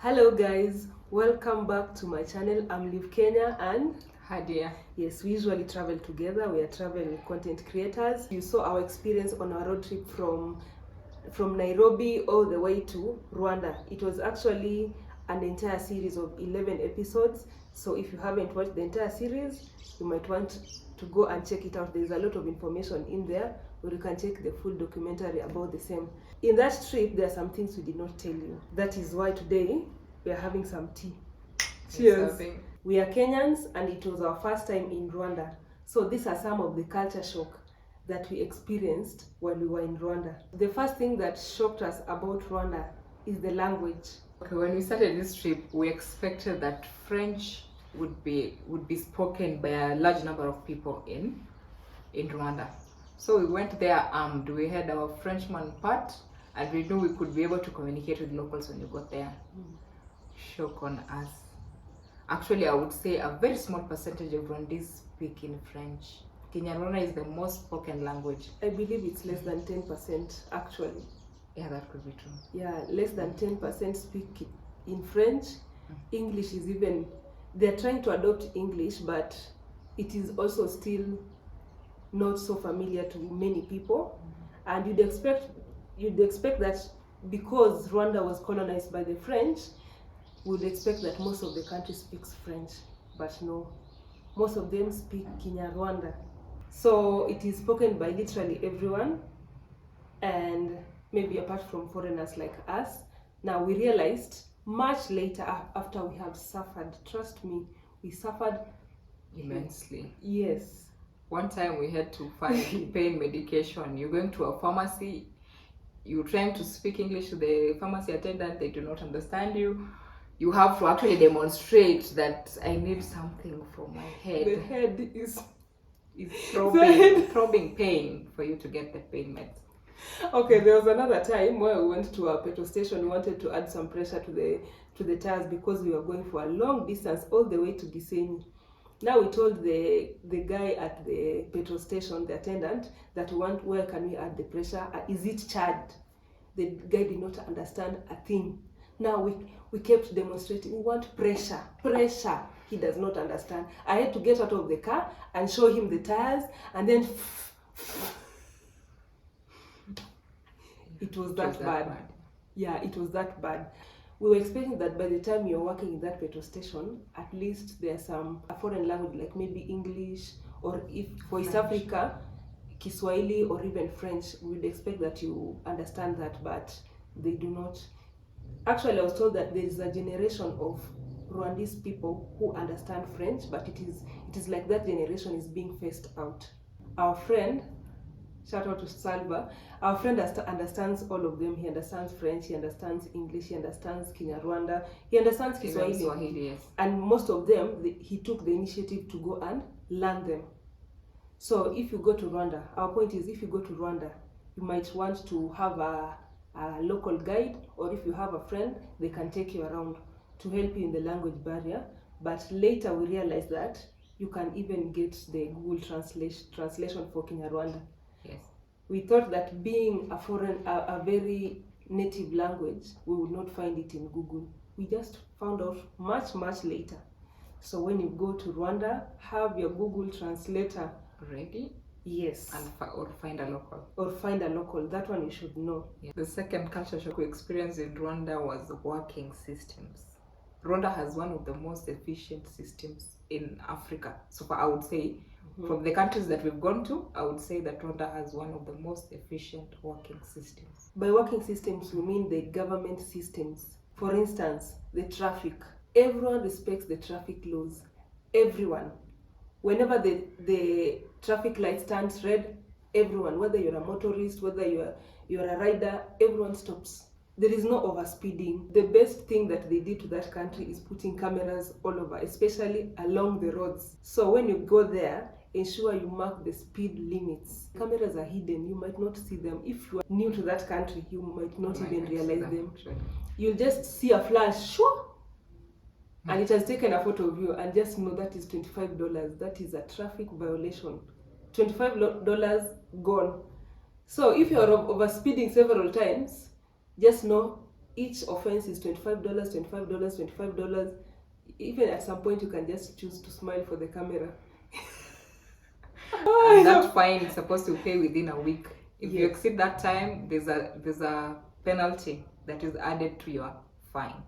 Hello guys, welcome back to my channel. I'm Liv Kenya and Hadia. yes, we usually travel together. We are travel content creators. You saw our experience on our road trip from Nairobi all the way to Rwanda. It was actually an entire series of 11 episodes. So if you haven't watched the entire series, you might want to go and check it out. There's a lot of information in there where you can check the full documentary about the same. In that trip, there are some things we did not tell you. That is why today we are having some tea. Cheers. We are Kenyans and it was our first time in Rwanda. So these are some of the culture shock that we experienced while we were in Rwanda. The first thing that shocked us about Rwanda is the language. Okay, when we started this trip, we expected that French would be spoken by a large number of people in Rwanda. So we went there armed. We had our Frenchman part, and we knew we could be able to communicate with locals when we got there. Shock on us. Actually, I would say a very small percentage of Rwandese speak in French. Kinyarwanda is the most spoken language. I believe it's less than 10% actually. Yeah, that could be true. Yeah, less than 10% speak in French. English is even, they're trying to adopt English, but it is also still not so familiar to many people. And you'd expect that because Rwanda was colonized by the French, we'd expect that most of the country speaks French, but no, most of them speak Kinyarwanda. So it is spoken by literally everyone, and maybe apart from foreigners like us. Now we realized much later after we have suffered, trust me, we suffered Immensely. Yes. One time we had to find pain medication. You're going to a pharmacy, you're trying to speak English to the pharmacy attendant, they do not understand you. You have to actually demonstrate that I need something for my head. The head is throbbing pain for you to get the pain meds. Okay, there was another time where we went to a petrol station. We wanted to add some pressure to the tires because we were going for a long distance all the way to Gisenyi. Now we told the guy at the petrol station, the attendant, that we want, where can we add the pressure? Is it charged? The guy did not understand a thing. Now we kept demonstrating, we want pressure. He does not understand. I had to get out of the car and show him the tires, and then it was that bad. Yeah, it was that bad. We were expecting that by the time you're working in that petrol station, at least there's a foreign language like maybe English, or if for East Africa, Kiswahili or even French. We would expect that you understand that, but they do not. Actually, I was told that there is a generation of Rwandese people who understand French, but it is like that generation is being phased out. Our friend, shout out to Salva, our friend understands all of them. He understands French, he understands English, he understands Kinyarwanda, he understands Kiswahili. Yes. And most of them, he took the initiative to go and learn them. So if you go to Rwanda, our point is, if you go to Rwanda, you might want to have a local guide, or if you have a friend, they can take you around to help you in the language barrier. But later we realized that you can even get the Google translation for Kinyarwanda. Yes. We thought that being a very native language, we would not find it in Google. We just found out much later. So when you go to Rwanda, have your Google translator ready. Yes. Or find a local. That one you should know. Yeah. The second culture shock we experienced in Rwanda was working systems. Rwanda has one of the most efficient systems in Africa. So far, I would say, from the countries that we've gone to, I would say that Rwanda has one of the most efficient working systems. By working systems, we mean the government systems. For instance, the traffic. Everyone respects the traffic laws. Everyone. Whenever the traffic light turns red, everyone, whether you're a motorist, whether you're a rider, everyone stops. There is no overspeeding. The best thing that they did to that country is putting cameras all over, especially along the roads. So when you go there, ensure you mark the speed limits. Cameras are hidden, you might not see them. If you are new to that country, you might not even realize them. You'll just see a flash, shoo, and it has taken a photo of you, and just know that is $25. That is a traffic violation. $25 gone. So if you're overspeeding several times, just know each offense is $25, $25, $25. Even at some point, you can just choose to smile for the camera. And that fine is supposed to pay within a week. If you Yes. exceed that time, there's a penalty that is added to your fine.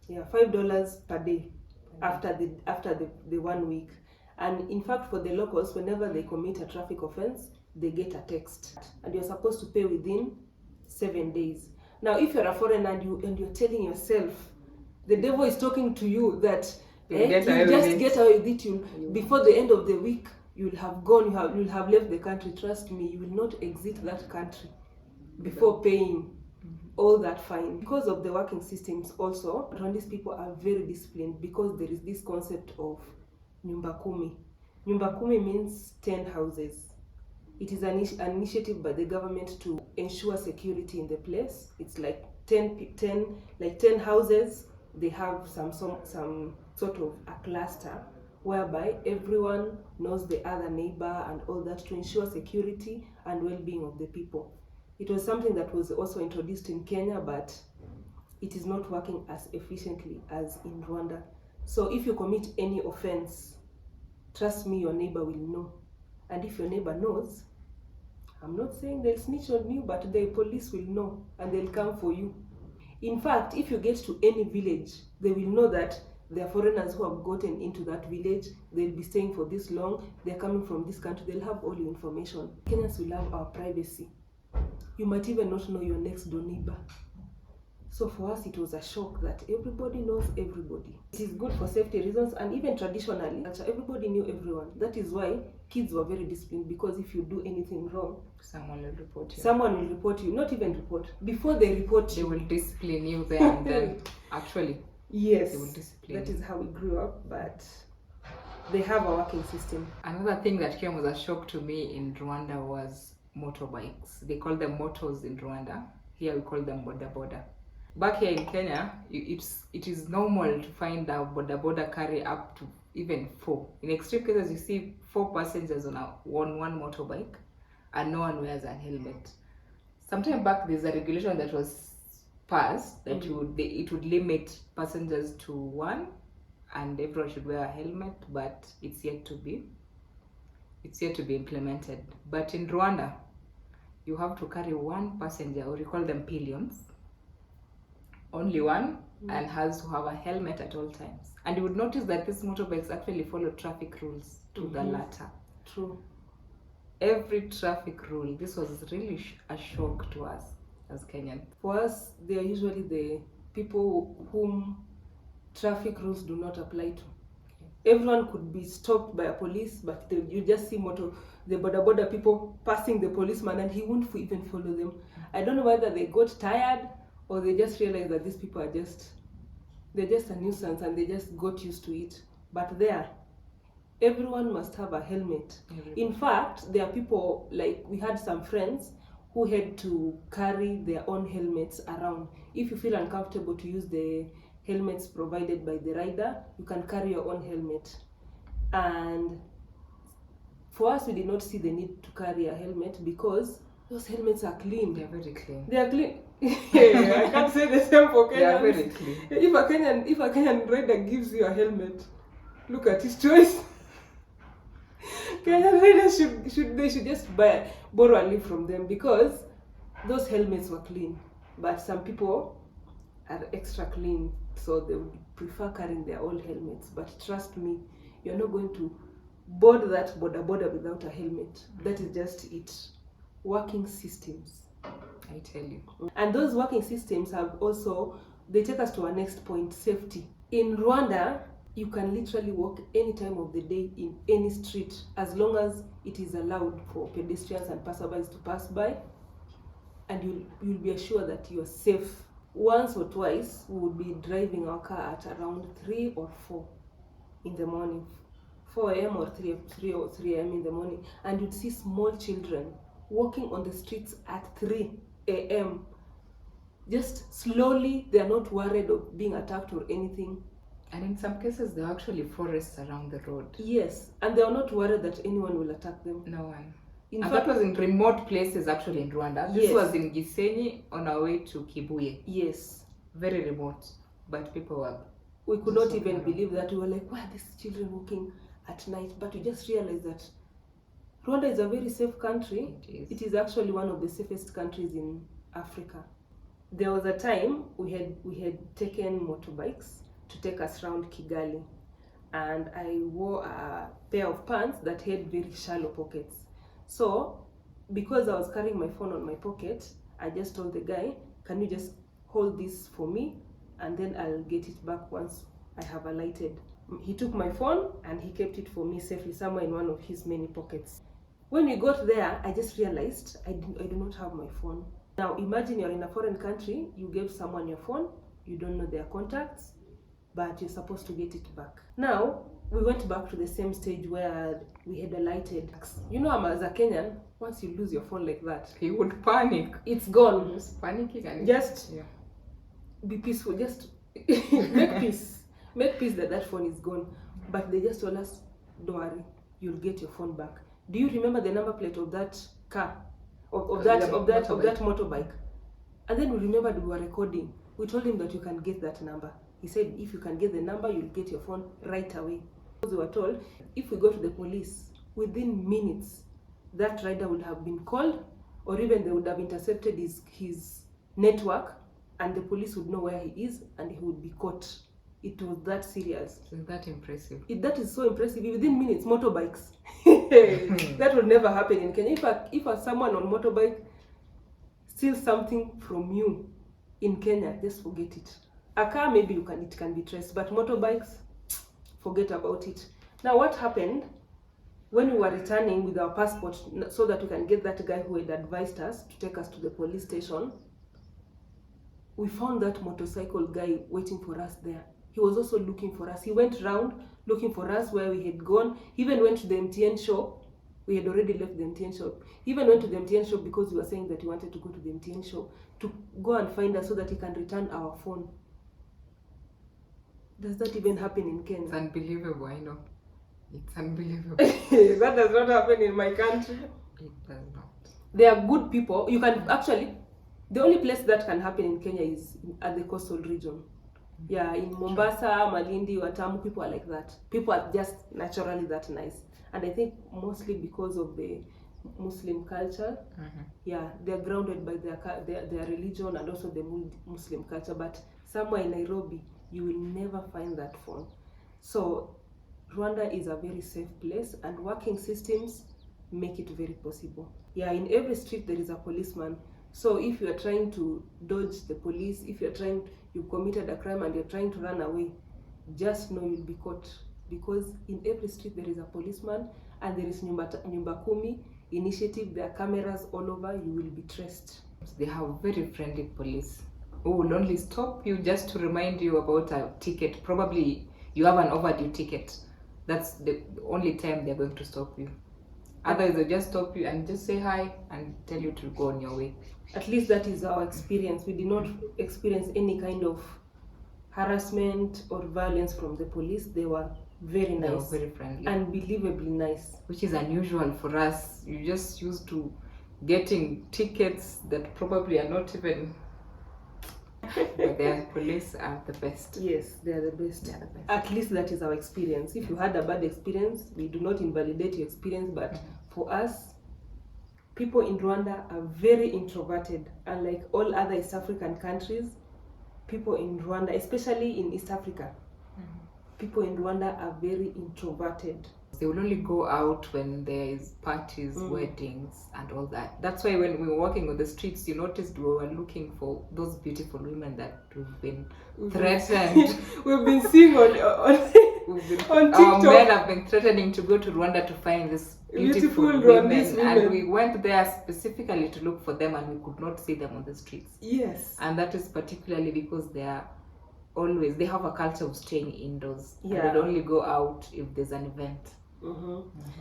Yeah, $5 per day after the 1 week. And in fact, for the locals, whenever they commit a traffic offense, they get a text, and you're supposed to pay within 7 days. Now, if you're a foreigner and you're telling yourself, the devil is talking to you that you just get away with it, before the end of the week, you'll have gone, you'll have left the country. Trust me, you will not exit that country before paying all that fine. Because of the working systems also, Rwandese people are very disciplined because there is this concept of nyumba kumi. Nyumba kumi means 10 houses. It is an initiative by the government to ensure security in the place. It's like 10 houses. They have some sort of a cluster whereby everyone knows the other neighbor and all that, to ensure security and well-being of the people. It was something that was also introduced in Kenya, but it is not working as efficiently as in Rwanda. So if you commit any offense, trust me, your neighbor will know. And if your neighbor knows, I'm not saying they'll snitch on you, but the police will know and they'll come for you. In fact, if you get to any village, they will know that there are foreigners who have gotten into that village. They'll be staying for this long. They're coming from this country. They'll have all your information. Kenyans will have our privacy. You might even not know your next door neighbor. So for us, it was a shock that everybody knows everybody. It is good for safety reasons, and even traditionally, everybody knew everyone. That is why kids were very disciplined, because if you do anything wrong, someone will report you. Someone will report you, not even report. Before they report you, they will discipline you there and then. Actually, yes, they will discipline. That is how we grew up, but they have a working system. Another thing that came as a shock to me in Rwanda was motorbikes. They call them motos in Rwanda. Here we call them boda boda. Back here in Kenya, it is normal to find a boda boda carry up to even 4. In extreme cases, you see 4 passengers on one motorbike, and no one wears a helmet. Sometime back, there's a regulation that was passed that it would limit passengers to 1, and everyone should wear a helmet, but it's yet to be implemented. But in Rwanda, you have to carry 1 passenger, or you call them pillions, only 1, and has to have a helmet at all times. And you would notice that these motorbikes actually follow traffic rules to the latter. True. Every traffic rule. This was really a shock to us as Kenyans. For us, they are usually the people whom traffic rules do not apply to. Everyone could be stopped by a police, but you just see the boda boda people passing the policeman, and he won't even follow them. I don't know whether they got tired or they just realized that these people they're just a nuisance and they just got used to it. But everyone must have a helmet. In fact, there are people, like we had some friends who had to carry their own helmets around. If you feel uncomfortable to use the helmets provided by the rider, you can carry your own helmet. And for us, we did not see the need to carry a helmet because those helmets are clean. They're very clean. They are clean. Yeah, I can't say the same for Kenyans. They are very clean. If a Kenyan rider gives you a helmet, look at his choice. Kenyan riders should just borrow and live from them, because those helmets were clean. But some people are extra clean, so they would prefer carrying their old helmets. But trust me, you're not going to board that boda boda without a helmet. That is just it. Working systems, I tell you. And those working systems they take us to our next point: safety. In Rwanda, you can literally walk any time of the day in any street, as long as it is allowed for pedestrians and passersby to pass by, and you'll be assured that you're safe. Once or twice, we would be driving our car at around 3 or 4 in the morning, 4 a.m. or 3 or 3 a.m. in the morning, and you'd see small children walking on the streets at 3 a.m. Just slowly. They're not worried of being attacked or anything. And in some cases, there are actually forests around the road. Yes, and they are not worried that anyone will attack them. No one. In and fact, that was in remote places actually in Rwanda. This Yes. was in Gisenyi on our way to Kibuye. Yes. very remote, but people were. We could Just not even walking believe that. We were like, why are these children walking at night? But we just realized that Rwanda is a very safe country. It is actually one of the safest countries in Africa. There was a time we had taken motorbikes to take us around Kigali, and I wore a pair of pants that had very shallow pockets. So because I was carrying my phone on my pocket, I just told the guy, can you just hold this for me, and then I'll get it back once I have alighted. He took my phone and he kept it for me safely somewhere in one of his many pockets. When we got there, I just realized I do not have my phone. Now imagine you're in a foreign country, you gave someone your phone, you don't know their contacts, but you're supposed to get it back. Now, we went back to the same stage where we had alighted. You know, as a Kenyan, once you lose your phone like that, He would panic. it's gone. Just panicking and Just yeah. be peaceful, just make peace. Make peace that phone is gone. But they just told us, don't worry, you'll get your phone back. Do you remember the number plate of that car? Of that motorbike? And then we remembered we were recording. We told him that you can get that number. He said if you can get the number, you'll get your phone right away. Because we were told if we go to the police, within minutes, that rider would have been called, or even they would have intercepted his network, and the police would know where he is and he would be caught. It was that serious. Isn't that impressive? That is so impressive. Within minutes, motorbikes. That would never happen in Kenya. If someone on motorbike steals something from you in Kenya, just forget it. A car, maybe it can be traced, but motorbikes, forget about it. Now, what happened when we were returning with our passport so that we can get that guy who had advised us to take us to the police station? We found that motorcycle guy waiting for us there. He was also looking for us. He went round looking for us where we had gone. He even went to the MTN shop. We had already left the MTN shop. He even went to the MTN shop because we were saying that he wanted to go to the MTN shop to go and find us so that he can return our phone. Does that even happen in Kenya? It's unbelievable, I know. It's unbelievable. That does not happen in my country. It does not. They are good people. You can actually, the only place that can happen in Kenya is at the coastal region. Yeah, in Mombasa, Malindi, Watamu, people are like that. People are just naturally that nice. And I think mostly because of the Muslim culture, yeah, they're grounded by their religion and also the Muslim culture. But somewhere in Nairobi, you will never find that phone. So Rwanda is a very safe place, and working systems make it very possible. Yeah, in every street there is a policeman. So if you are trying to dodge the police, if you've committed a crime and you're trying to run away, just know you'll be caught. Because in every street there is a policeman, and there is Nyumba Kumi initiative. There are cameras all over. You will be traced. They have very friendly police who will only stop you just to remind you about a ticket. Probably you have an overdue ticket. That's the only time they're going to stop you. Otherwise, they'll just stop you and just say hi and tell you to go on your way. At least that is our experience. We did not experience any kind of harassment or violence from the police. They were very nice. They were very friendly. Unbelievably nice. Which is unusual for us. You just used to getting tickets that probably are not even... But their police are the best. Yes, they are the best. They are the best. At least that is our experience. If you had a bad experience, we do not invalidate your experience, but for us, people in Rwanda are very introverted. Unlike all other East African countries, people in Rwanda, especially in East Africa, people in Rwanda are very introverted. They will only go out when there is parties, weddings, and all that. That's why when we were walking on the streets, you noticed we were looking for those beautiful women that we've been threatened. We've been seeing on TikTok. Our men have been threatening to go to Rwanda to find these beautiful women, and we went there specifically to look for them, and we could not see them on the streets. Yes. And that is particularly because they have a culture of staying indoors. Yeah. And they only go out if there's an event.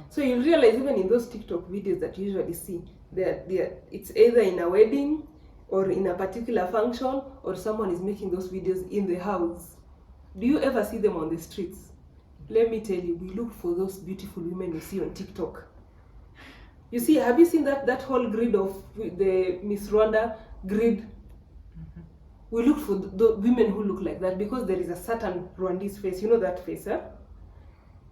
So you realize even in those TikTok videos that you usually see, it's either in a wedding or in a particular function, or someone is making those videos in the house. Do you ever see them on the streets? Let me tell you, we look for those beautiful women you see on TikTok. You see, have you seen that whole grid of the Miss Rwanda grid? we looked for the women who look like that, because there is a certain Rwandese face. You know that face, huh?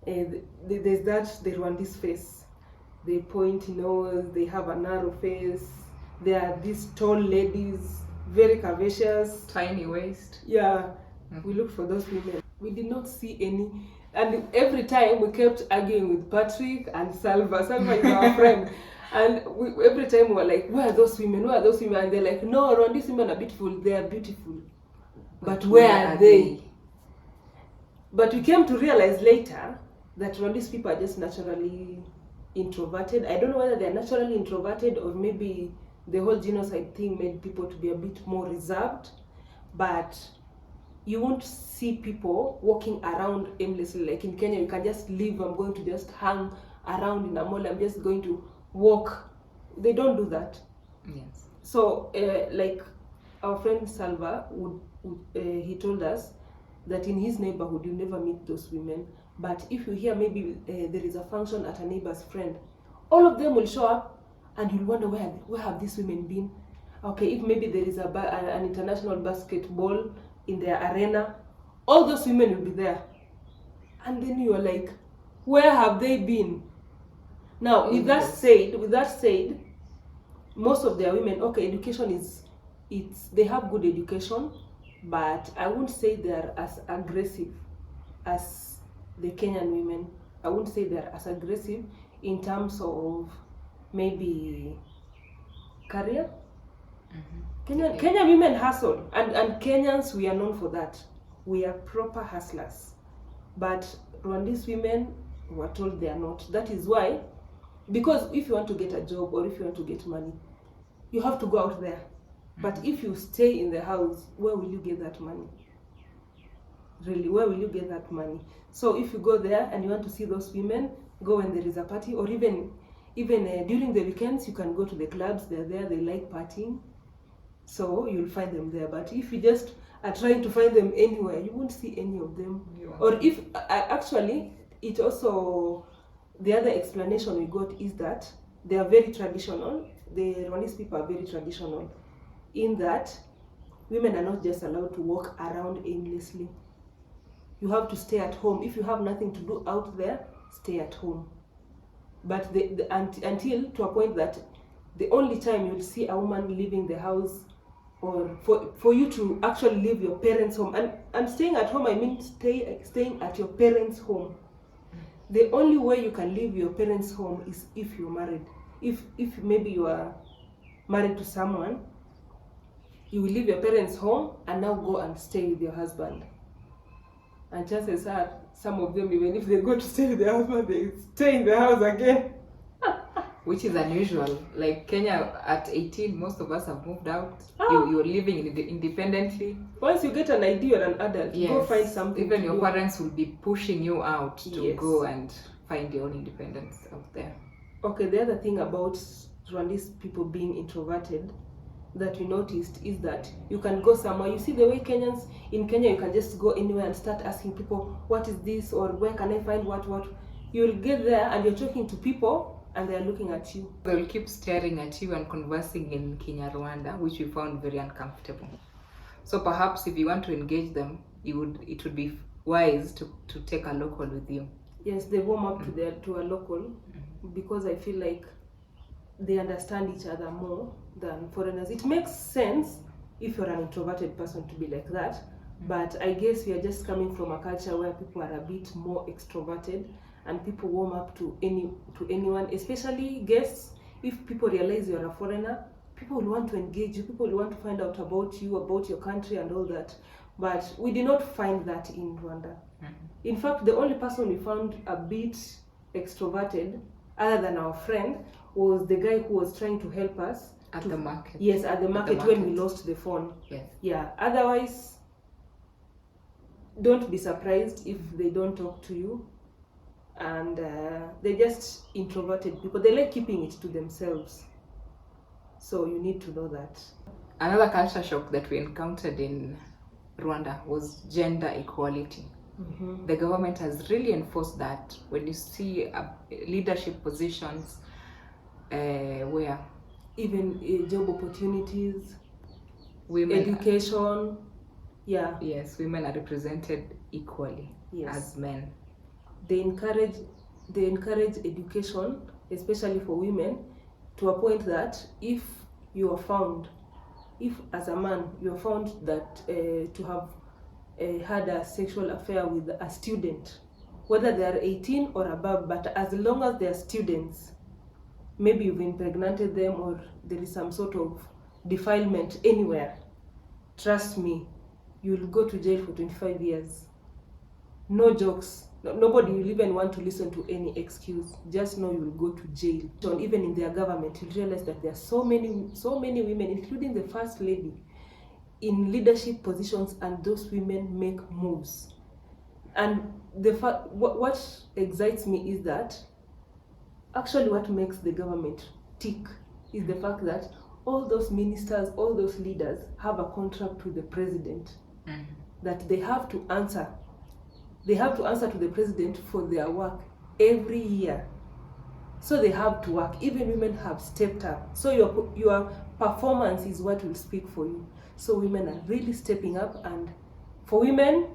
There's the Rwandese face. They point nose, they have a narrow face. They are these tall ladies, very curvaceous. Tiny waist. Yeah, we looked for those women. We did not see any. And every time we kept arguing with Patrick and Salva. Salva is our friend. And every time we were like, where are those women? Where are those women? And they're like, no, Rwandese women are beautiful. They are beautiful. But where are they? But we came to realize later that Rwandese people are just naturally introverted. I don't know whether they're naturally introverted or maybe the whole genocide thing made people to be a bit more reserved. But you won't see people walking around aimlessly. Like in Kenya, you can just leave. I'm going to just hang around in a mall. I'm just going to walk. They don't do that. Yes. So, like our friend Salva, he told us that in his neighborhood, you never meet those women. But if you hear maybe there is a function at a neighbor's friend, all of them will show up, and you'll wonder where have these women been? Okay, if maybe there is an international basketball in their arena, all those women will be there. And then you are like, where have they been? Now, with that said, most of their women, okay, education they have good education, but I wouldn't say they're as aggressive as the Kenyan women. I wouldn't say they're as aggressive in terms of maybe career. Kenyan women hustle, and Kenyans, we are known for that. We are proper hustlers. But Rwandese women were told they are not. That is why, because if you want to get a job or if you want to get money, you have to go out there. But if you stay in the house, where will you get that money? Really, where will you get that money? So if you go there and you want to see those women, go when there is a party, or even during the weekends, you can go to the clubs. They're there, they like partying. So you'll find them there. But if you just are trying to find them anywhere, you won't see any of them. Or if actually, it also, the other explanation we got is that they are very traditional. The Rwandese people are very traditional in that women are not just allowed to walk around aimlessly. You have to stay at home. If you have nothing to do out there, stay at home. But until to a point that the only time you'll see a woman leaving the house, or for you to actually leave your parents' home, and staying at home, I mean staying at your parents' home. The only way you can leave your parents' home is if you're married. If maybe you are married to someone, you will leave your parents' home and now go and stay with your husband. And chances are, some of them, even if they go to stay with their husband, they stay in the house again. Which is unusual. Like Kenya, at 18, most of us have moved out. You're living independently. Once you get an ID or an adult, yes, go find something. Even your parents will be pushing you out to go and find your own independence out there. Okay, the other thing about Rwandese people being introverted that we noticed is that you can go somewhere. You see the way Kenyans, in Kenya, you can just go anywhere and start asking people, what is this, or where can I find what? You'll get there and you're talking to people and they're looking at you. They will keep staring at you and conversing in Kinyarwanda, which we found very uncomfortable. So perhaps if you want to engage them, it would be wise to take a local with you. Yes, they warm up to a local because I feel like they understand each other more than foreigners. It makes sense if you're an introverted person to be like that, but I guess we are just coming from a culture where people are a bit more extroverted and people warm up to anyone, especially guests. If people realize you're a foreigner, people will want to engage you, people will want to find out about you, about your country and all that. But we did not find that in Rwanda. In fact, the only person we found a bit extroverted, other than our friend, was the guy who was trying to help us at the market. Yes, at the market when we lost the phone. Yes. Yeah. Otherwise, don't be surprised if they don't talk to you, and they're just introverted people. They like keeping it to themselves. So you need to know that. Another culture shock that we encountered in Rwanda was gender equality. The government has really enforced that. When you see leadership positions, where even job opportunities, women, education. Yeah. yes, women are represented equally Yes. as men. They encourage education, especially for women, to a point that if as a man you are found that to have had a sexual affair with a student, whether they are 18 or above, but as long as they are students, maybe you've impregnated them or there is some sort of defilement anywhere, trust me, you'll go to jail for 25 years. No jokes. Nobody will even want to listen to any excuse. Just know you'll go to jail. So even in their government, you'll realize that there are so many women, including the first lady, in leadership positions, and those women make moves. And what excites me is that actually what makes the government tick is the fact that all those ministers, all those leaders have a contract with the president, that they have to answer. They have to answer to the president for their work every year. So they have to work. Even women have stepped up. So your performance is what will speak for you. So women are really stepping up, and for women,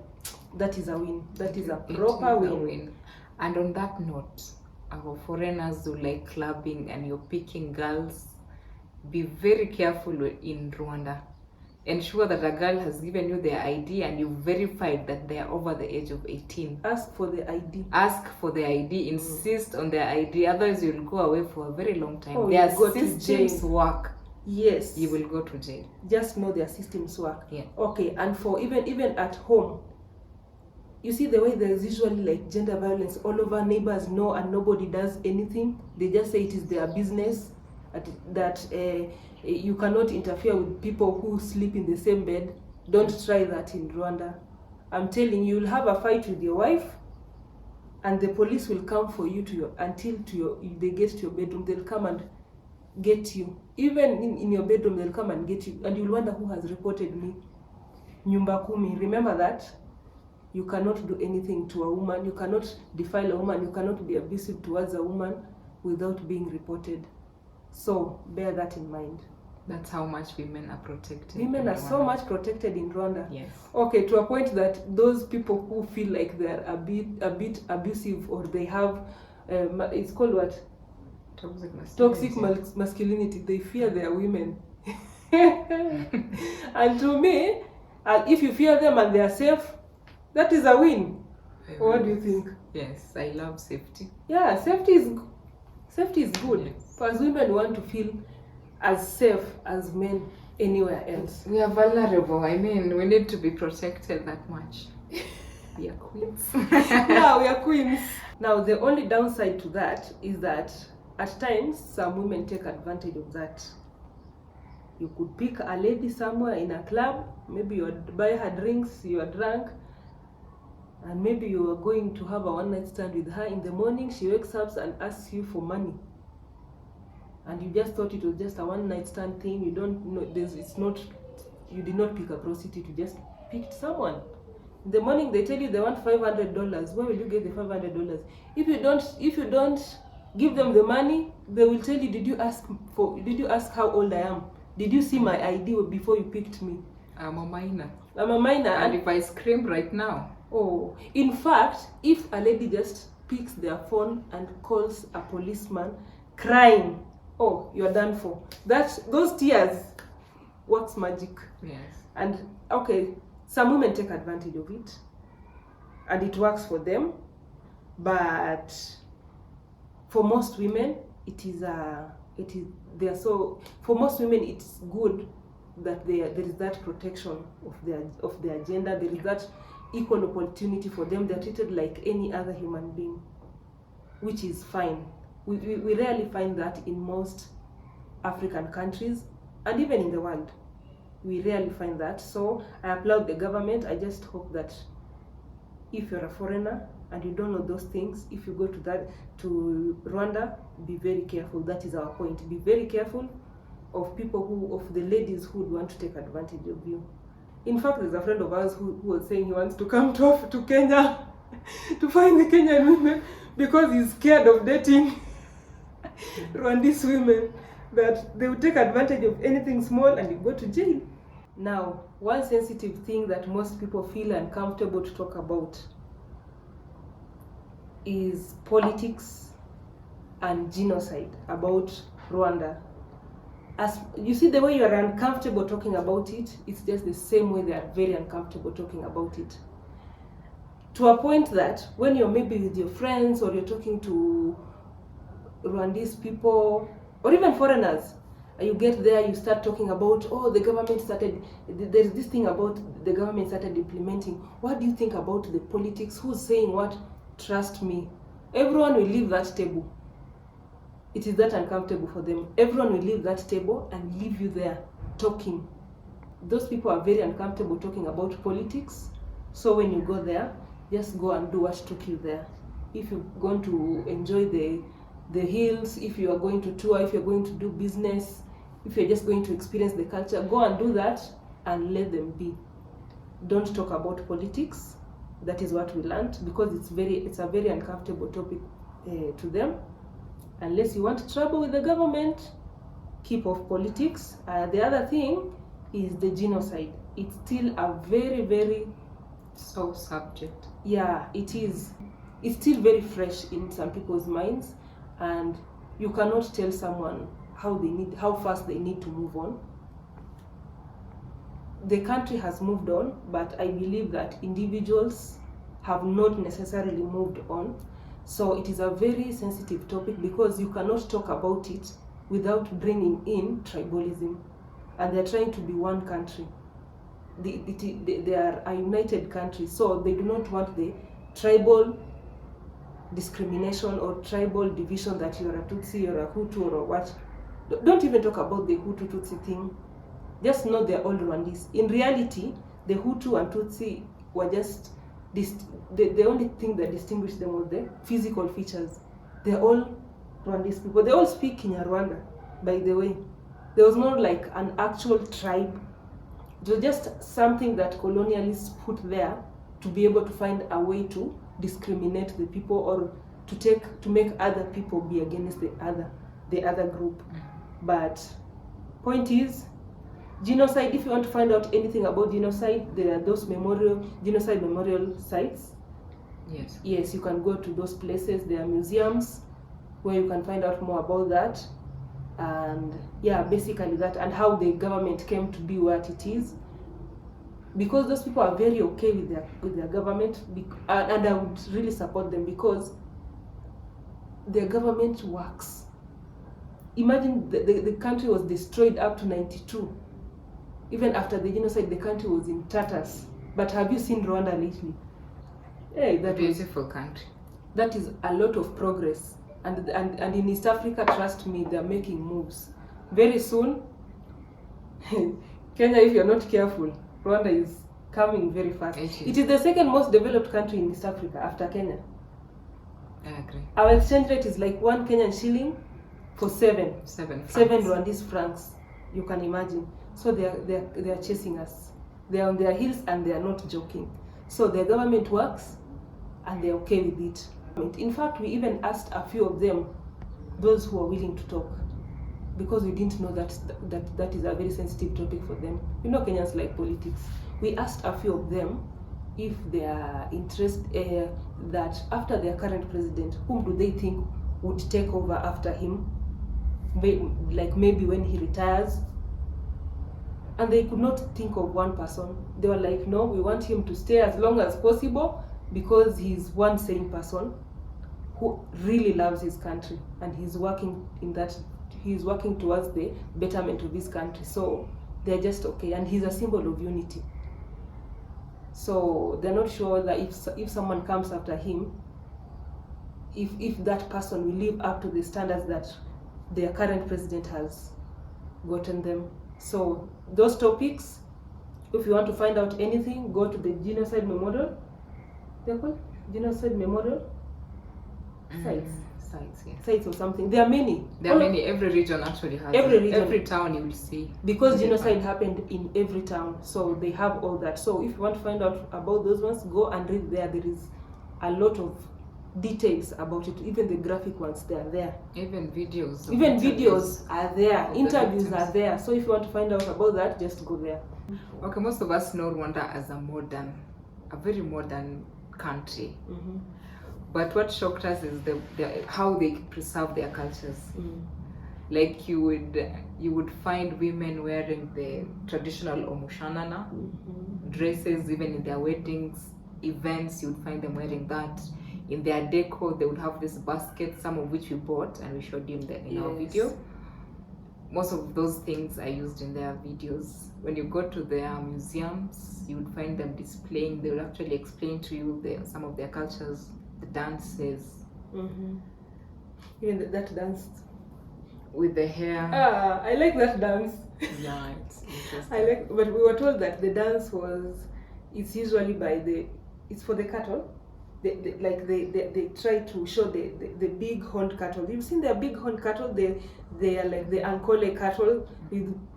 that is a win. That is a proper win. And on that note, our foreigners who like clubbing and you're picking girls, be very careful in Rwanda. Ensure that a girl has given you their ID and you verified that they are over the age of 18. Ask for the ID. Ask for the ID. Insist on their ID. Otherwise, you'll go away for a very long time. Oh, their you go to systems jail. work. Yes. You will go to jail. Just know their systems work. Yeah. Okay, and for even at home, you see the way there's usually like gender violence all over, neighbors know and nobody does anything. They just say it is their business, that you cannot interfere with people who sleep in the same bed. Don't try that in Rwanda. I'm telling you, you'll have a fight with your wife and the police will come for you they get to your bedroom. They'll come and get you. Even in your bedroom, they'll come and get you, and you'll wonder who has reported me. Nyumba kumi. Remember that. You cannot do anything to a woman. You cannot defile a woman. You cannot be abusive towards a woman without being reported. So bear that in mind. That's how much women are protected. Women are so much protected in Rwanda. Yes. Okay, to a point that those people who feel like they're a bit abusive, or they have, it's called what? Toxic masculinity. They fear their women. And to me, if you fear them and they are safe, that is a win. What do you think? Yes, I love safety. Yeah, safety is good. Yes. Because women want to feel as safe as men anywhere else. We are vulnerable. I mean, we need to be protected that much. We are queens. Yeah, we are queens. Now, the only downside to that is that at times some women take advantage of that. You could pick a lady somewhere in a club, maybe you buy her drinks, you are drunk, and maybe you are going to have a one-night stand with her. In the morning, she wakes up and asks you for money. And you just thought it was just a one-night stand thing. You don't know, you did not pick a prostitute, you just picked someone. In the morning, they tell you they want $500. Where will you get the $500? If you don't give them the money, they will tell you, did you ask how old I am? Did you see my ID before you picked me? I'm a minor. And if I scream right now. Oh, in fact, if a lady just picks their phone and calls a policeman crying, oh, you're done for. Those tears works magic. Yes. And okay, some women take advantage of it and it works for them, but for most women for most women it's good that there is that protection of their gender. There is that equal opportunity for them. They're treated like any other human being, which is fine. We rarely find that in most African countries, and even in the world we rarely find that. So I applaud the government. I just hope that if you're a foreigner and you don't know those things, if you go to Rwanda, be very careful. That is our point. Be very careful of the ladies who would want to take advantage of you. In fact, there's a friend of ours who was saying he wants to come to Kenya to find the Kenyan women because he's scared of dating Rwandese women, that they would take advantage of anything small and you go to jail. Now, one sensitive thing that most people feel uncomfortable to talk about is politics and genocide about Rwanda. As you see, the way you are uncomfortable talking about it, it's just the same way they are very uncomfortable talking about it. To a point that when you're maybe with your friends or you're talking to Rwandese people or even foreigners, you get there, you start talking about, oh, the government started, there's this thing about the government started implementing. What do you think about the politics? Who's saying what? Trust me, everyone will leave that table. It is that uncomfortable for them. Everyone will leave that table and leave you there talking. Those people are very uncomfortable talking about politics. So when you go there, just go and do what took you there. If you're going to enjoy the hills, if you are going to tour, if you're going to do business, if you're just going to experience the culture, go and do that and let them be. Don't talk about politics. That is what we learned, because it's a very uncomfortable topic to them. Unless you want trouble with the government, keep off politics. The other thing is the genocide. It's still a very, very So subject. Yeah, it is. It's still very fresh in some people's minds, and you cannot tell someone how fast they need to move on. The country has moved on, but I believe that individuals have not necessarily moved on. So it is a very sensitive topic, because you cannot talk about it without bringing in tribalism, and they're trying to be one country. They are a united country, so they do not want the tribal discrimination or tribal division, that you're a Tutsi or a Hutu or what. Don't even talk about the Hutu-Tutsi thing. Just know they're all Rwandese. In reality, the Hutu and Tutsi were just the only thing that distinguished them was the physical features. They're all Rwandese people. They all speak Kinyarwanda, by the way. There was not like an actual tribe. It was just something that colonialists put there to be able to find a way to discriminate the people, or to make other people be against the other group. But point is, genocide, if you want to find out anything about genocide, there are those genocide memorial sites. Yes, you can go to those places. There are museums where you can find out more about that. And yeah, basically that, and how the government came to be what it is, because those people are very okay with their government, and I would really support them, because their government works. Imagine the country was destroyed up to 92. Even after the genocide, the country was in tatters. But have you seen Rwanda lately? Hey, that beautiful country. That is a lot of progress. And in East Africa, trust me, they're making moves. Very soon, Kenya, if you're not careful, Rwanda is coming very fast. It is the second most developed country in East Africa after Kenya. I agree. Our exchange rate is like 1 Kenyan shilling for 7 Rwandese francs. You can imagine. So they are chasing us. They are on their heels, and they are not joking. So their government works, and they're okay with it. In fact, we even asked a few of them, those who are willing to talk, because we didn't know that is a very sensitive topic for them. You know, Kenyans like politics. We asked a few of them if they are interested that after their current president, whom do they think would take over after him, like maybe when he retires. And they could not think of one person. They were like, no, we want him to stay as long as possible, because he's one sane person who really loves his country, and he's working towards the betterment of his country. So they're just okay, and he's a symbol of unity. So they're not sure that if someone comes after him, if that person will live up to the standards that their current president has gotten them. So those topics, if you want to find out anything, go to the Genocide Memorial. They're called Genocide Memorial sites. Sites or something. There are many. Every region actually has every town you will see. Because genocide happened in every town, so they have all that. So if you want to find out about those ones, go and read there. There is a lot of details about it. Even the graphic ones, they are there. Even videos. Even videos are there. of the Interviews victims. are there. So if you want to find out about that, just go there. Okay, most of us know Rwanda as a very modern country. But what shocked us is how they preserve their cultures. Like you would find women wearing the traditional omushanana dresses, even in their weddings, events, you would find them wearing that. In their decor, they would have this basket, some of which we bought and we showed you in our video. Most of those things are used in their videos. When you go to their museums, you would find them displaying. They will actually explain to you some of their cultures, the dances. Even that dance. With the hair. I like that dance. Yeah, it's interesting. But we were told that the dance it's usually it's for the cattle. They try to show the big horned cattle. You've seen their big horned cattle. They are like the Ankole cattle.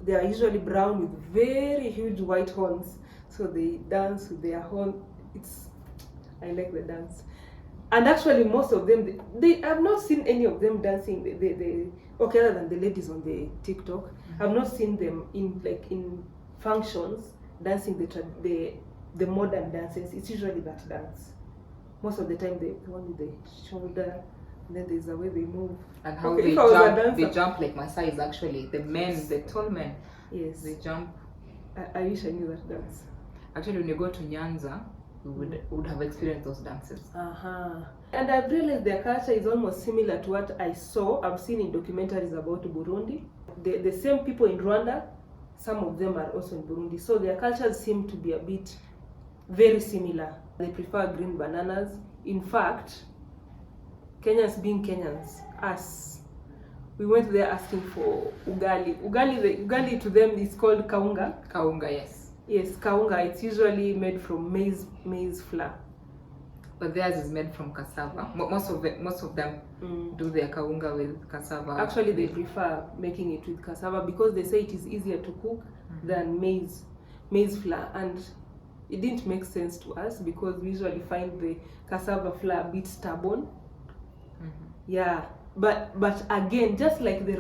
They are usually brown with very huge white horns. So they dance with their horn. I like the dance. And actually, most of them, they I've not seen any of them dancing. Okay, other than the ladies on the TikTok, I've not seen them in functions dancing the modern dances. It's usually that dance. Most of the time, the one with the shoulder, and then there's the way they move. And how they jump like my size actually. The tall men. Yes. They jump. I wish I knew that dance. Actually, when you go to Nyanza, we would have experienced those dances. And I've realized their culture is almost similar to what I've seen in documentaries about Burundi. The same people in Rwanda, some of them are also in Burundi. So their cultures seem to be very similar. They prefer green bananas. In fact, Kenyans being Kenyans, us, we went there asking for ugali. Ugali to them is called kaunga. Kaunga, yes. Yes, kaunga. It's usually made from maize flour. But theirs is made from cassava. Most of them do their kaunga with cassava. Actually, they prefer making it with cassava because they say it is easier to cook than maize flour. And it didn't make sense to us because we usually find the cassava flour a bit stubborn. Yeah, but again, just like the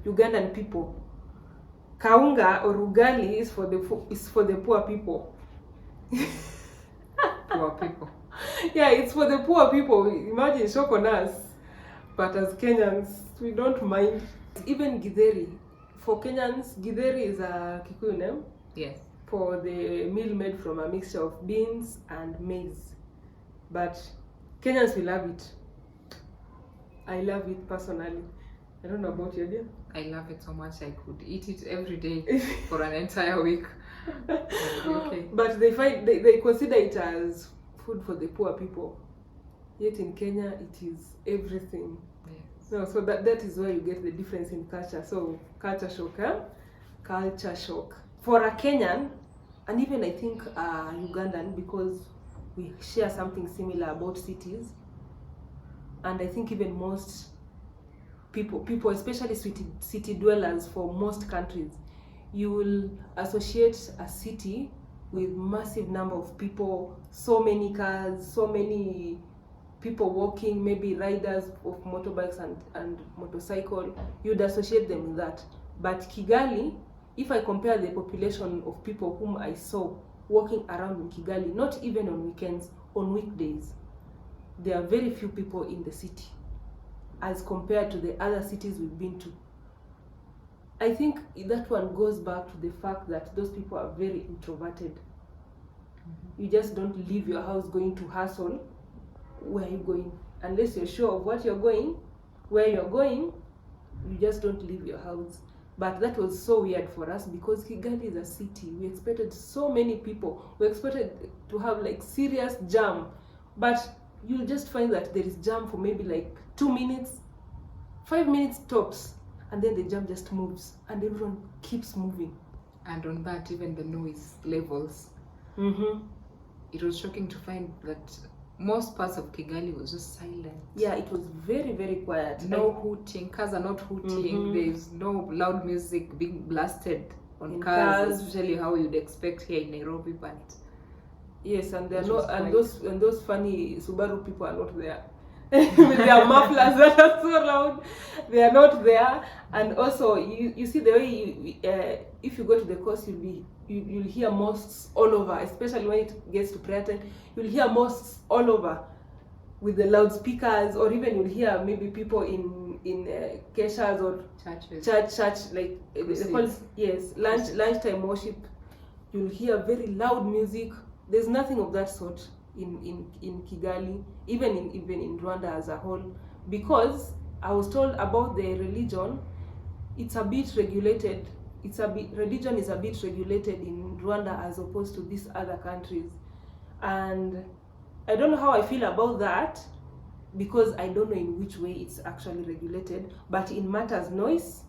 Ugandan people, kaunga or ugali is for the poor people. Poor people. Yeah, it's for the poor people. Imagine, shock on us. But as Kenyans, we don't mind. Even githeri. For Kenyans, githeri is a Kikuyu name. Yes. For the meal made from a mixture of beans and maize. But Kenyans will love it. I love it personally. I don't know about you, dear. I love it so much I could eat it every day for an entire week. Okay. But they consider it as food for the poor people. Yet in Kenya it is everything. Yes. No, so that is where you get the difference in culture. So culture shock, huh? Culture shock. For a Kenyan, and even I think Ugandan, because we share something similar about cities, and I think even most people, especially city dwellers for most countries, you will associate a city with massive number of people, so many cars, so many people walking, maybe riders of motorbikes and motorcycle. You'd associate them with that. But Kigali, if I compare the population of people whom I saw walking around in Kigali, not even on weekends, on weekdays, there are very few people in the city as compared to the other cities we've been to. I think that one goes back to the fact that those people are very introverted. You just don't leave your house going to hustle. Where are you going? Unless you're sure of what you're going, where you're going, you just don't leave your house. But that was so weird for us because Kigali is a city. We expected so many people. We expected to have like serious jam. But you'll just find that there is jam for maybe like 2 minutes, 5 minutes tops. And then the jam just moves and everyone keeps moving. And on that, even the noise levels. It was shocking to find that most parts of Kigali was just silent. Yeah, it was very, very quiet. No hooting, cars are not hooting, there's no loud music being blasted on cars, especially how you'd expect here in Nairobi, but Yes, and they're Which not, was and those funny Subaru people are not there. With their mufflers that are so loud, they are not there. And also, you see the way if you go to the coast, you'll hear mosques all over, especially when it gets to prayer time. You'll hear mosques all over with the loudspeakers, or even you'll hear maybe people in keshas or church like they call it, yes, lunchtime worship. You'll hear very loud music. There's nothing of that sort in Kigali, even in Rwanda as a whole, because I was told about the religion. It's a bit regulated. Religion is a bit regulated in Rwanda as opposed to these other countries, and I don't know how I feel about that, because I don't know in which way it's actually regulated. But in matters noise,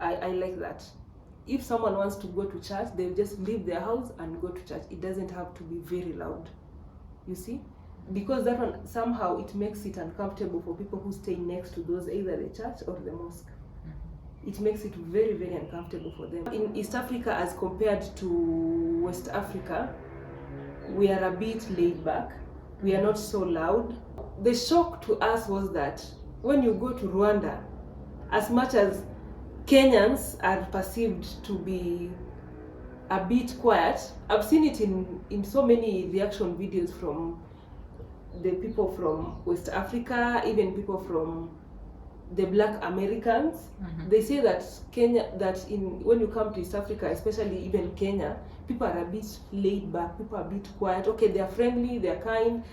I like that. If someone wants to go to church, they'll just leave their house and go to church. It doesn't have to be very loud, you see, because that one somehow it makes it uncomfortable for people who stay next to those, either the church or the mosque. It makes it very, very uncomfortable for them. In East Africa, as compared to West Africa, we are a bit laid back. We are not so loud. The shock to us was that when you go to Rwanda, as much as Kenyans are perceived to be a bit quiet, I've seen it in so many reaction videos from the people from West Africa, even people from the Black Americans. They say that when you come to East Africa, especially even Kenya, people are a bit laid back, people are a bit quiet. Okay, they're friendly, they're kind,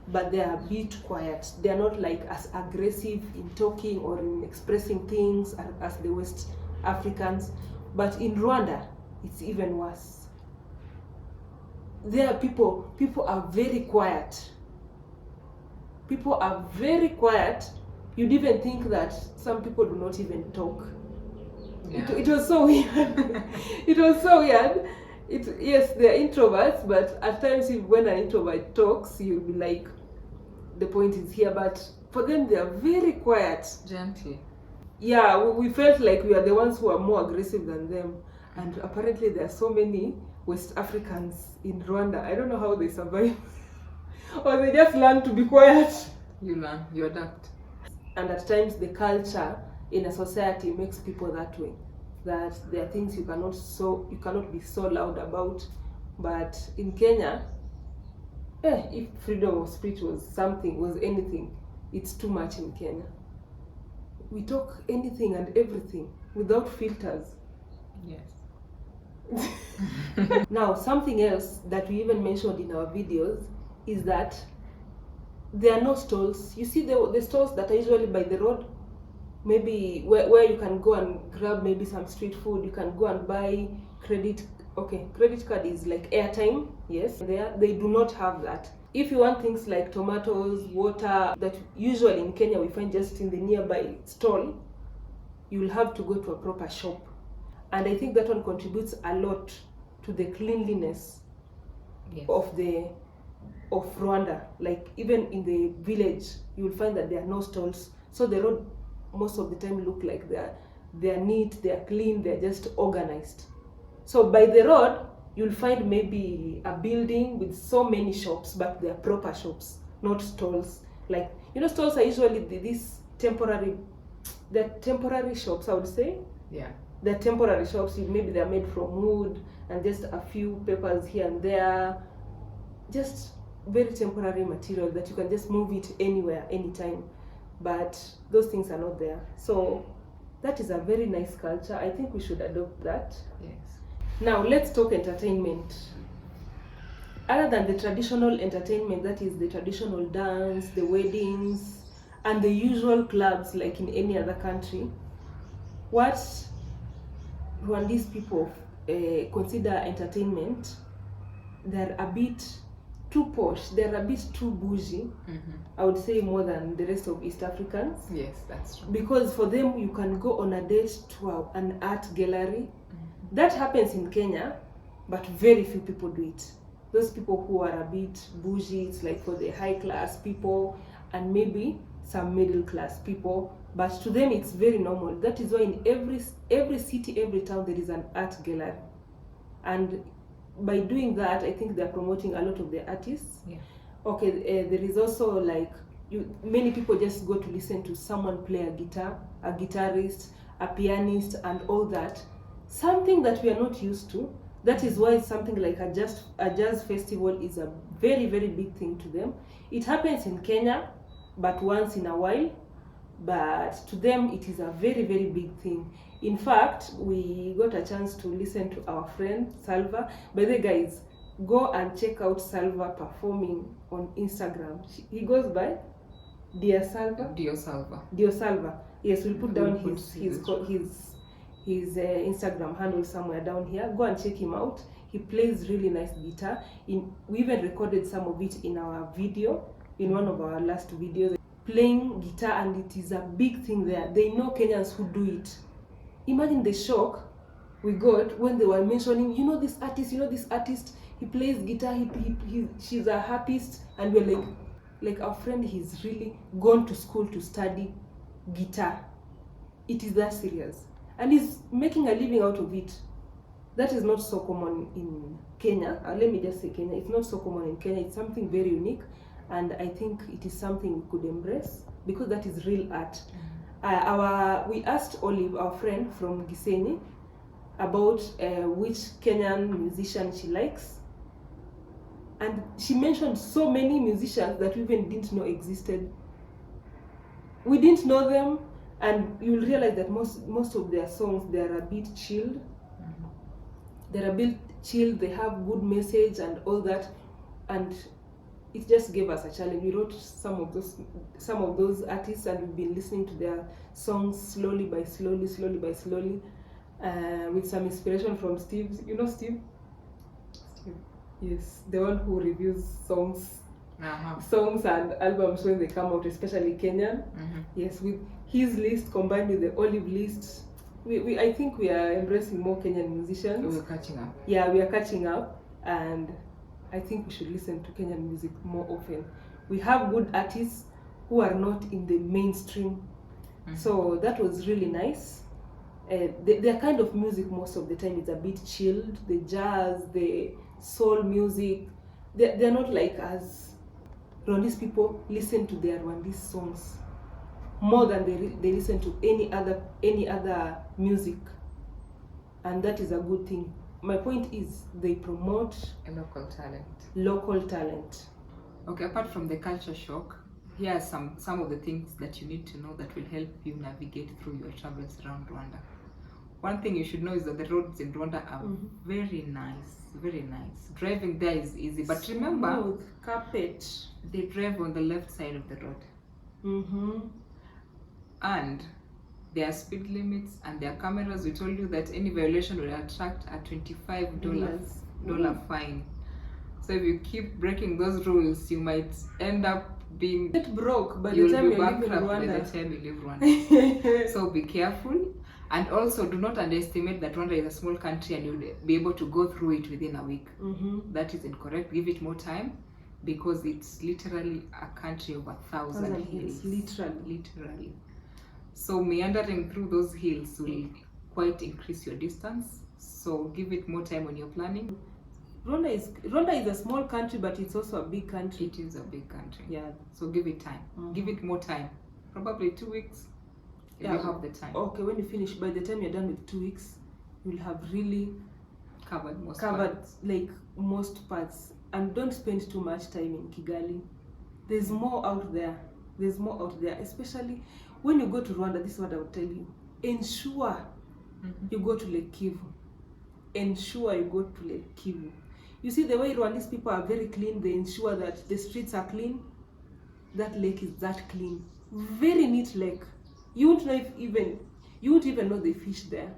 but they're a bit quiet. They're not like as aggressive in talking or in expressing things as the West Africans. But in Rwanda, it's even worse. There people are very quiet. People are very quiet. You'd even think that some people do not even talk. Yeah. It was so weird. It was so weird. Yes, they're introverts, but at times when an introvert talks, you'll be like, the point is here. But for them, they are very quiet. Gently. Yeah, we felt like we are the ones who are more aggressive than them. And apparently there are so many West Africans in Rwanda. I don't know how they survive. Or they just learn to be quiet. You learn, you adapt. And at times the culture in a society makes people that way. That there are things you cannot be so loud about. But in Kenya, if freedom of speech was anything, it's too much in Kenya. We talk anything and everything without filters. Yes. Now, something else that we even mentioned in our videos is that there are no stalls. You see the stalls that are usually by the road, maybe where you can go and grab maybe some street food. You can go and buy credit card is like airtime. Yes, they do not have that. If you want things like tomatoes, water, that usually in Kenya we find just in the nearby stall, you'll have to go to a proper shop. And I think that one contributes a lot to the cleanliness of Rwanda. Like even in the village, you'll find that there are no stalls. So the road most of the time look like they're neat, they're clean, they're just organized. So by the road, you'll find maybe a building with so many shops, but they're proper shops, not stalls. Like, stalls are usually these temporary shops, I would say. Yeah. They're temporary shops. Maybe they're made from wood and just a few papers here and there. Just very temporary material that you can just move it anywhere, anytime. But those things are not there. So that is a very nice culture. I think we should adopt that. Yes. Now let's talk entertainment. Other than the traditional entertainment, that is the traditional dance, the weddings, and the usual clubs like in any other country, what Rwandese people consider entertainment, they're a bit too posh, they're a bit too bougie. I would say more than the rest of East Africans. Yes, that's true. Because for them, you can go on a date to an art gallery. That happens in Kenya, but very few people do it. Those people who are a bit bougie, it's like for the high class people and maybe some middle class people. But to them, it's very normal. That is why in every city, every town, there is an art gallery. And by doing that, I think they're promoting a lot of their artists. Yeah. Okay, there is also like many people just go to listen to someone play a guitar, a guitarist, a pianist, and all that. Something that we are not used to. That is why something like a jazz festival is a very, very big thing to them. It happens in Kenya, but once in a while. But to them, it is a very, very big thing. In fact, we got a chance to listen to our friend Salva. By the way, guys, go and check out Salva performing on Instagram. He goes by Dear Salva. Dio Salva. Dio Salva. Yes, we'll put down We'll his Instagram handle somewhere down here. Go and check him out. He plays really nice guitar. We even recorded some of it in our video, in one of our last videos. Playing guitar, and it is a big thing there. They know Kenyans who do it. Imagine the shock we got when they were mentioning, you know this artist, he plays guitar, she's a harpist, and we're like our friend, he's really gone to school to study guitar. It is that serious. And he's making a living out of it. That is not so common in Kenya. Let me just say Kenya. It's not so common in Kenya. It's something very unique. And I think it is something we could embrace because that is real art. We asked Olive, our friend from Gisenyi, about which Kenyan musician she likes. And she mentioned so many musicians that we even didn't know existed. We didn't know them, and you'll realize that most of their songs, they are a bit chilled. They're a bit chilled, they have good message and all that. And it just gave us a challenge. We wrote some of those artists, and we've been listening to their songs slowly by slowly, with some inspiration from Steve. You know Steve? Yes, the one who reviews songs and albums when they come out, especially Kenyan. Yes, with his list combined with the Olive list, I think we are embracing more Kenyan musicians. We're catching up. Yeah, we are catching up, and I think we should listen to Kenyan music more often. We have good artists who are not in the mainstream. So that was really nice. Their kind of music most of the time is a bit chilled. The jazz, the soul music, they're not like us. Rwandese people listen to their Rwandese songs more than they listen to any other music, and that is a good thing. My point is they promote a local talent. Okay, apart from the culture shock, here are some of the things that you need to know that will help you navigate through your travels around Rwanda. One thing you should know is that the roads in Rwanda are very nice, very nice. Driving there is easy, but remember, smooth carpet. They drive on the left side of the road. And there are speed limits and there are cameras. We told you that any violation will attract a $25 fine. So if you keep breaking those rules, you might end up being broke by the time you live in Rwanda. So be careful, and also do not underestimate that Rwanda is a small country and you'll be able to go through it within a week. That is incorrect. Give it more time, because it's literally a country of 1,000 hills. Literally. So meandering through those hills will quite increase your distance. So give it more time when you're planning. Rwanda is a small country, but it's also a big country. It is a big country. Yeah. So give it time. Give it more time. Probably 2 weeks. If you have the time. Okay, when you finish, by the time you're done with 2 weeks, you'll have really covered most parts. And don't spend too much time in Kigali. There's more out there. Especially when you go to Rwanda. This is what I would tell you. Ensure you go to Lake Kivu. You see the way Rwandese people are very clean. They ensure that the streets are clean. That lake is that clean. Very neat lake. You won't even know they fish there.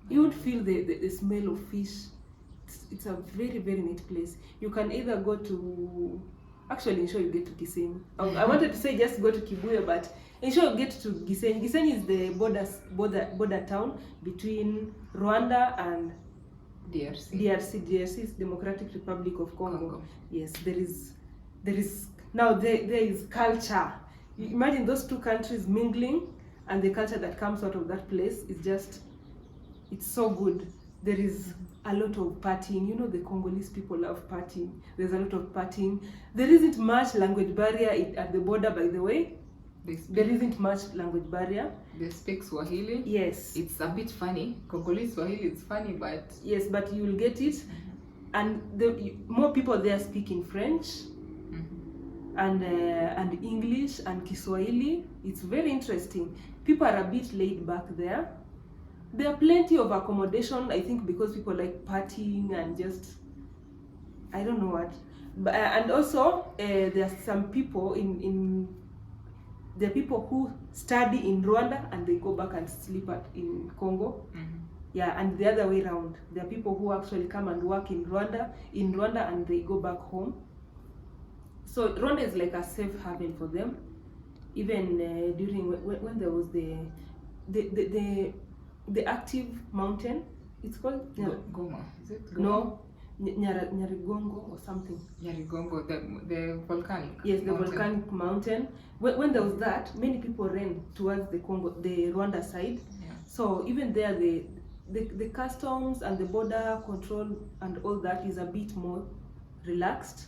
You won't feel the smell of fish. It's a very, very neat place. You can either go to, actually ensure you get to Gisenyi. I wanted to say just go to Kibuye, but ensure you get to Gisenyi. Gisenyi is the border town between Rwanda and DRC is Democratic Republic of Congo. Yes, there is culture. Imagine those two countries mingling, and the culture that comes out of that place is it's so good. There is a lot of partying. You know, the Congolese people love partying. There's a lot of partying. There isn't much language barrier at the border, by the way. There isn't much language barrier. They speak Swahili. Yes. It's a bit funny. Congolese Swahili is funny, but... Yes, but you will get it. And more people there speaking French and English and Kiswahili. It's very interesting. People are a bit laid back there. There are plenty of accommodation, I think, because people like partying and just, I don't know what. But, and also, there are some people there are people who study in Rwanda and they go back and sleep in Congo. Yeah, and the other way around. There are people who actually come and work in Rwanda and they go back home. So Rwanda is like a safe haven for them. Even during when there was the active mountain, it's called Goma. Is it Goma? No, Nyarigongo or something. Nyarigongo, the volcanic. Yes, the mountain. volcanic mountain. When there was that, many people ran towards the Rwanda side. Yeah. So even there, the customs and the border control and all that is a bit more relaxed,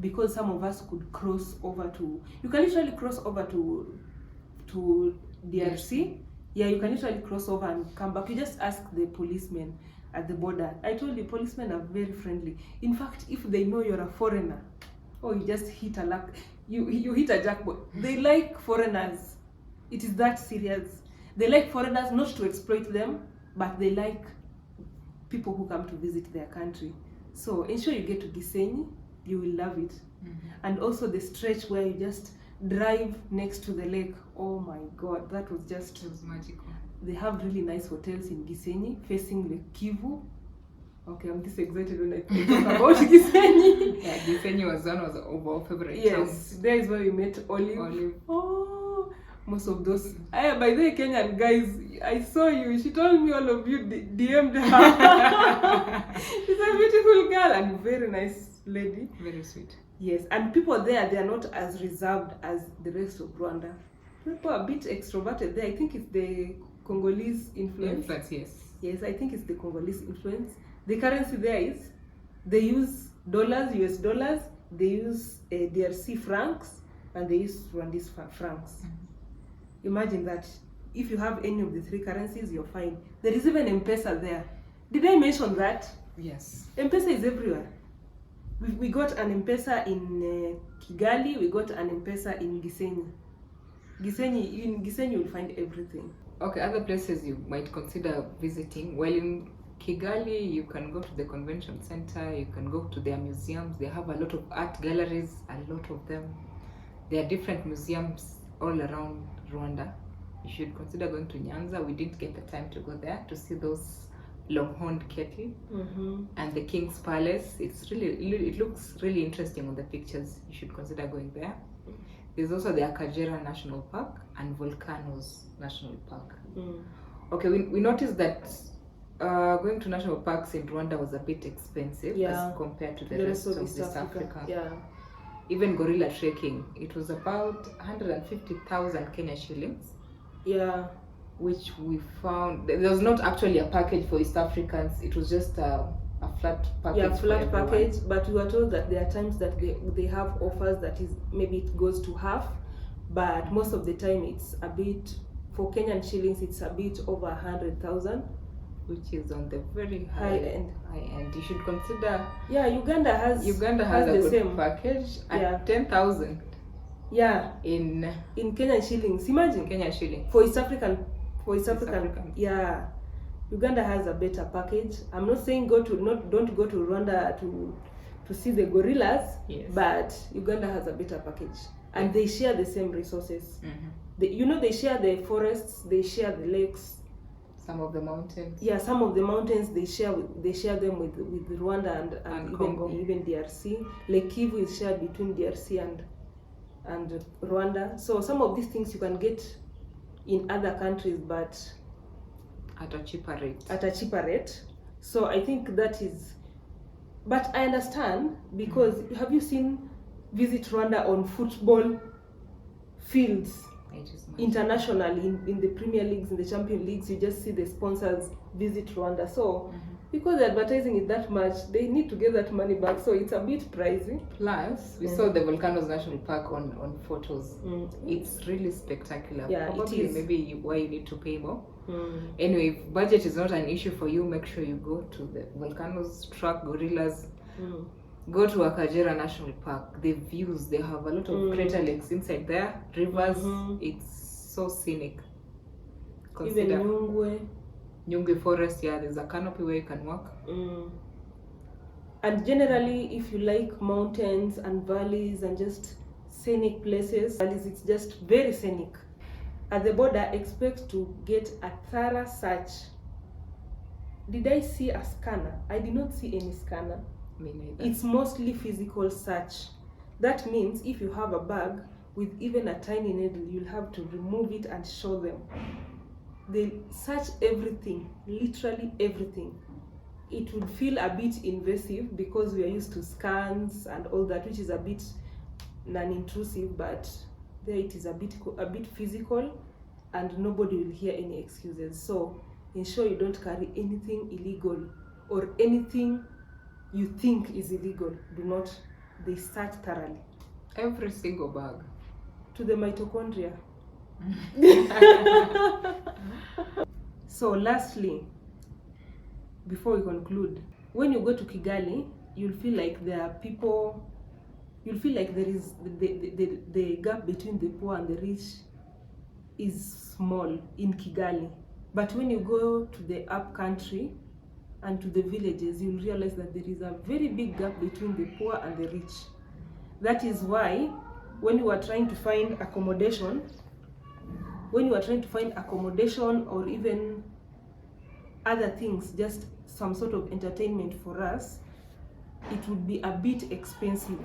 because some of us could cross over to. You can literally cross over to DRC. Yeah, you can literally cross over and come back. You just ask the policemen at the border. I told you, policemen are very friendly. In fact, if they know you're a foreigner, you just hit a luck. You hit a jackpot. They like foreigners. It is that serious. They like foreigners, not to exploit them, but they like people who come to visit their country. So ensure you get to Gisenyi, you will love it. And also the stretch where you just drive next to the lake. Oh my God, that was just... It was magical. They have really nice hotels in Gisenyi, facing the Kivu. Okay, I'm this excited when I talk about Gisenyi. Yeah, Gisenyi was one of our favorite Yes, towns. there is where we met Olive. Oh, most of those. By the way, Kenyan guys, I saw you. She told me all of you DM'd her. She's a beautiful girl and very nice lady. Very sweet. Yes, and people there, they are not as reserved as the rest of Rwanda. People are a bit extroverted there. I think it's the Congolese influence. Yes. Yes, I think it's the Congolese influence. The currency there is, they use dollars, US dollars, they use DRC francs, and they use Rwandese francs. Imagine that. If you have any of the three currencies, you're fine. There is even M-Pesa there. Did I mention that? Yes. M-Pesa is everywhere. We got an M-Pesa in Kigali, we got an M-Pesa in Gisenyi. In Gisenyi you'll find everything. Okay, other places you might consider visiting. Well, in Kigali, you can go to the convention center, you can go to their museums. They have a lot of art galleries, a lot of them. There are different museums all around Rwanda. You should consider going to Nyanza. We didn't get the time to go there to see those long-horned cattle and the King's Palace. It looks really interesting on the pictures. You should consider going there. There's also the Akagera National Park and Volcanoes National Park. Okay, we noticed that going to national parks in Rwanda was a bit expensive as compared to the rest of East Africa. Yeah. Even gorilla trekking, it was about 150,000 Kenya shillings. Yeah. Which we found, there was not actually a package for East Africans, it was just a flat package. Yeah, flat package, but we were told that there are times that they have offers that is, maybe it goes to half, but most of the time it's a bit, for Kenyan shillings, it's a bit over 100,000. Which is on the very high end. You should consider. Yeah, Uganda has a the good same package at 10,000. Yeah. In Kenyan shillings. Imagine. Kenyan shilling. For East African. African. Yeah. Uganda has a better package. I'm not saying don't go to Rwanda to see the gorillas, but Uganda has a better package, and they share the same resources. They share the forests, they share the lakes. Some of the mountains. Yeah, some of the mountains they share them with Rwanda and even DRC. Lake Kivu is shared between DRC and Rwanda. So some of these things you can get in other countries, but at a cheaper rate. So I think that is, but I understand, because have you seen Visit Rwanda on football fields? Internationally, in the Premier Leagues, in the Champion Leagues, you just see the sponsors Visit Rwanda. So because they're advertising it that much, they need to get that money back, so it's a bit pricey. Plus, we saw the Volcanoes National Park on photos. It's really spectacular. Yeah, Probably it is. maybe why you need to pay more. Anyway, if budget is not an issue for you, make sure you go to the volcanoes, track gorillas. Go to Akajera National Park. The views, they have a lot of crater lakes inside there, rivers. It's so scenic. Even Nyungwe Forest, yeah, there's a canopy where you can walk. And generally, if you like mountains and valleys and just scenic places, it's just very scenic. At the border, expect to get a thorough search. Did I see a scanner? I did not see any scanner. Me neither. It's mostly physical search. That means if you have a bag with even a tiny needle, you'll have to remove it and show them. They search everything, literally everything. It would feel a bit invasive because we are used to scans and all that, which is a bit non-intrusive, but there it is a bit physical, and nobody will hear any excuses. So ensure you don't carry anything illegal or anything you think is illegal. Do not. They search thoroughly. Every single bag. To the mitochondria. So lastly, before we conclude, when you go to Kigali, you'll feel like there are people, you'll feel like there is the gap between the poor and the rich is small in Kigali. But when you go to the up country and to the villages, you'll realize that there is a very big gap between the poor and the rich. That is why when you are trying to find accommodation, or even other things, just some sort of entertainment for us, it would be a bit expensive.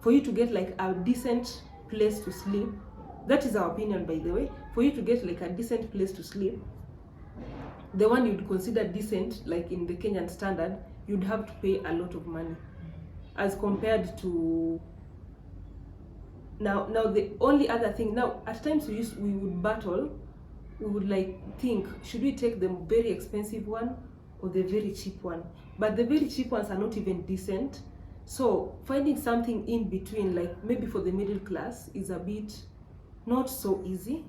For you to get like a decent place to sleep, that is our opinion, by the way. For you to get like a decent place to sleep, the one you'd consider decent, like in the Kenyan standard, you'd have to pay a lot of money, as compared to now the only other thing, now at times we would battle, we would like think, should we take the very expensive one or the very cheap one? But the very cheap ones are not even decent. So finding something in between, like maybe for the middle class, is a bit not so easy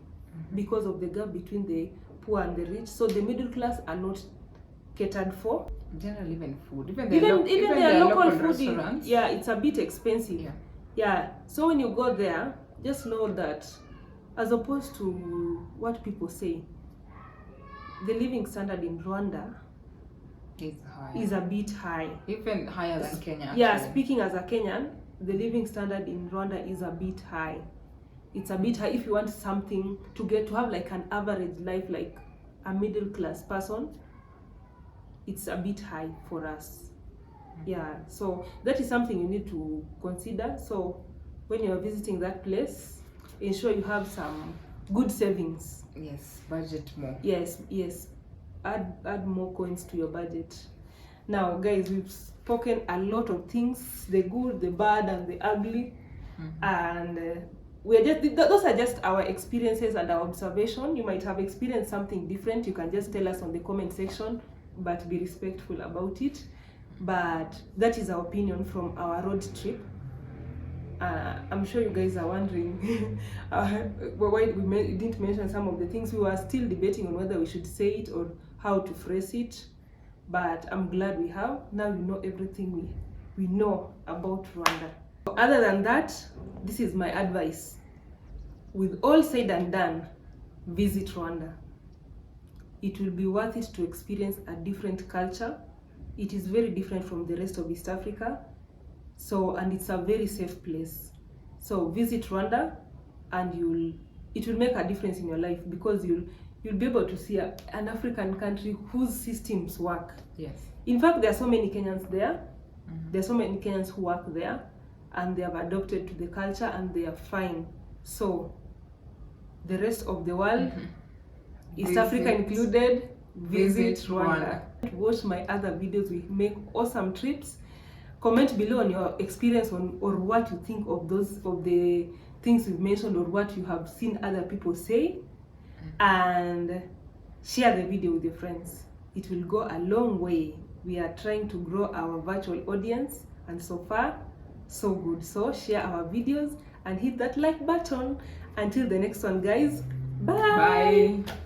because of the gap between the poor and the rich. So the middle class are not catered for. Generally, even food, even their local food restaurants. Yeah, it's a bit expensive. Yeah, so when you go there, just know that as opposed to what people say, the living standard in Rwanda is a bit high. Even higher than Kenya. Yeah, actually. Speaking as a Kenyan, the living standard in Rwanda is a bit high. It's a bit high if you want something to have like an average life, like a middle class person. It's a bit high for us. Yeah, so that is something you need to consider. So when you're visiting that place, ensure you have some good savings. Yes, budget more. Yes. Add more coins to your budget. Now, guys, we've spoken a lot of things: the good, the bad, and the ugly. And those are just our experiences and our observation. You might have experienced something different. You can just tell us on the comment section, but be respectful about it. But that is our opinion from our road trip. I'm sure you guys are wondering why we didn't mention some of the things. We were still debating on whether we should say it or how to phrase it, but I'm glad we have. Now you know everything we know about Rwanda. Other than that, this is my advice. With all said and done, visit Rwanda. It will be worth it to experience a different culture. It is very different from the rest of East Africa. And it's a very safe place. So visit Rwanda, and it will make a difference in your life, because you'll be able to see an African country whose systems work. Yes. In fact, there are so many Kenyans there. There are so many Kenyans who work there, and they have adopted to the culture, and they are fine. So the rest of the world, East Africa included, visit Rwanda. Watch my other videos. We make awesome trips. Comment below on your experience or what you think of the things we've mentioned, or what you have seen other people say, and share the video with your friends. it will go a long way. We are trying to grow our virtual audience, and so far, so good. So share our videos and hit that like button. Until the next one, guys. Bye. Bye.